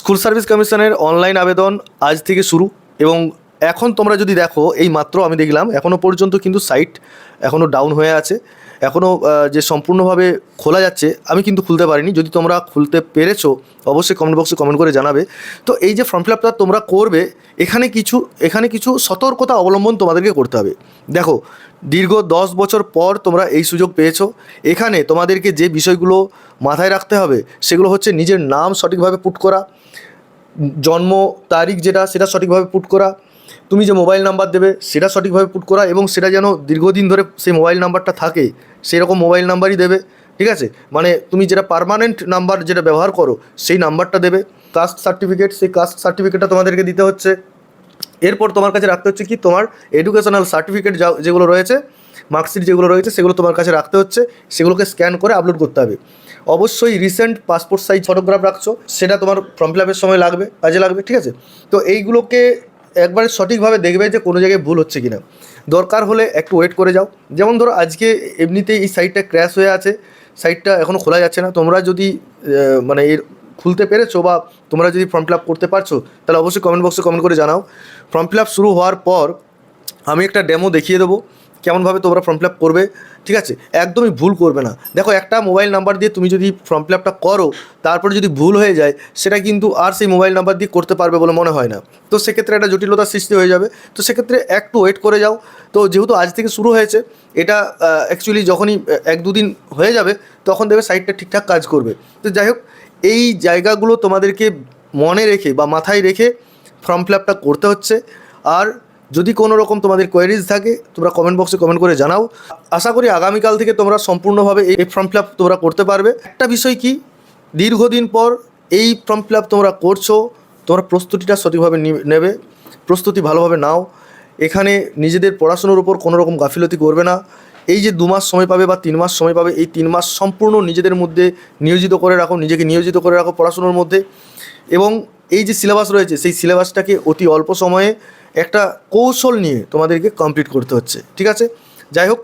School service কমিশনের online আবেদন আজ থেকে শুরু এবং এখন তোমরা যদি দেখো এই মাত্র আমি দেখলাম এখনও পর্যন্ত কিন্তু সাইট এখনও ডাউন হয়ে আছে, এখনও যে সম্পূর্ণভাবে খোলা যাচ্ছে আমি কিন্তু খুলতে পারিনি। যদি তোমরা খুলতে পেরেছো অবশ্যই কমেন্ট বক্সে কমেন্ট করে জানাবে। তো এই যে ফর্ম ফিল আপটা তোমরা করবে এখানে কিছু সতর্কতা অবলম্বন তোমাদেরকে করতে হবে। দেখো, দীর্ঘ 10 বছর পর তোমরা এই সুযোগ পেয়েছো। এখানে তোমাদেরকে যে বিষয়গুলো মাথায় রাখতে হবে সেগুলো হচ্ছে নিজের নাম সঠিকভাবে পুট করা, জন্ম তারিখ সেটা সঠিকভাবে পুট করা, তুমি যে মোবাইল নাম্বার দেবে সেটা সঠিকভাবে পুট করা এবং সেটা যেন দীর্ঘদিন ধরে সেই মোবাইল নাম্বারটা থাকে সেই রকম মোবাইল নাম্বারই দেবে, ঠিক আছে? মানে তুমি যেটা পার্মানেন্ট নাম্বার যেটা ব্যবহার করো সেই নাম্বারটা দেবে। কাস্ট সার্টিফিকেট, সেই কাস্ট সার্টিফিকেটটা তোমাদেরকে দিতে হচ্ছে। এরপর তোমার কাছে রাখতে হচ্ছে কি তোমার এডুকেশনাল সার্টিফিকেট যেগুলো রয়েছে, মার্কশিট যেগুলো রয়েছে সেগুলো তোমার কাছে রাখতে হচ্ছে, সেগুলোকে স্ক্যান করে আপলোড করতে হবে। অবশ্যই রিসেন্ট পাসপোর্ট সাইজ ফটোগ্রাফ রাখছো, সেটা তোমার ফর্ম ফিল আপের সময় লাগবে, কাজে লাগবে, ঠিক আছে? তো এইগুলোকে একবারে সঠিকভাবে দেখবে যে কোনো জায়গায় ভুল হচ্ছে কিনা। দরকার হলে একটু ওয়েট করে যাও। যেমন ধরো আজকে এমনিতেই এই সাইটটা ক্র্যাশ হয়ে আছে, সাইটটা এখনও খোলা যাচ্ছে না। তোমরা যদি মানে এর খুলতে পেরেছো বা তোমরা যদি ফর্ম ফিল আপ করতে পারছো তাহলে অবশ্যই কমেন্ট বক্সে কমেন্ট করে জানাও। ফর্ম ফিল আপ শুরু হওয়ার পর আমি একটা ডেমো দেখিয়ে দেবো কেমনভাবে তোমরা ফর্ম ফিল আপ করবে, ঠিক আছে? একদমই ভুল করবে না। দেখো, একটা মোবাইল নাম্বার দিয়ে তুমি যদি ফর্ম ফিল আপটা করো তারপরে যদি ভুল হয়ে যায় সেটা কিন্তু আর সেই মোবাইল নাম্বার দিয়ে করতে পারবে বলে মনে হয় না। তো সেক্ষেত্রে একটা জটিলতার সৃষ্টি হয়ে যাবে। তো সেক্ষেত্রে একটু ওয়েট করে যাও। তো যেহেতু আজ থেকে শুরু হয়েছে, এটা অ্যাকচুয়ালি যখনই 1-2 দিন হয়ে যাবে তখন দেখবে সাইটটা ঠিকঠাক কাজ করবে। তো যাই হোক, এই জায়গাগুলো তোমাদেরকে মনে রেখে বা মাথায় রেখে ফর্ম ফিল আপটা করতে হচ্ছে। আর যদি কোনো রকম তোমাদের কোয়েরিজ থাকে তোমরা কমেন্ট বক্সে কমেন্ট করে জানাও। আশা করি আগামীকাল থেকে তোমরা সম্পূর্ণভাবে এই ফর্ম ফিল আপ তোমরা করতে পারবে। একটা বিষয় কি, দীর্ঘদিন পর এই ফর্ম ফিল আপ তোমরা করছো, তোমরা প্রস্তুতিটা সঠিকভাবে নেবে, প্রস্তুতি ভালোভাবে নাও। এখানে নিজেদের পড়াশুনোর উপর কোনো রকম গাফিলতি করবে না। এই যে 2 মাস সময় পাবে বা 3 মাস সময় পাবে, এই 3 মাস সম্পূর্ণ নিজেদের মধ্যে নিয়োজিত করে রাখো, নিজেকে নিয়োজিত করে রাখো পড়াশুনোর মধ্যে। এবং এই যে সিলেবাস রয়েছে সেই সিলেবাসটাকে অতি অল্প সময়ে একটা কৌশল নিয়ে তোমাদেরকে কমপ্লিট করতে হচ্ছে, ঠিক আছে? যাই হোক,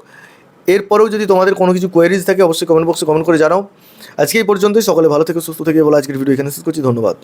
এরপরেও যদি তোমাদের কোনো কিছু কোয়েরিজ থাকে অবশ্যই কমেন্ট বক্সে কমেন্ট করে জানাও। আজকে এই পর্যন্তই। সকলে ভালো থেকে সুস্থ থেকে বলে আজকের ভিডিও এখানে শেষ করছি। ধন্যবাদ।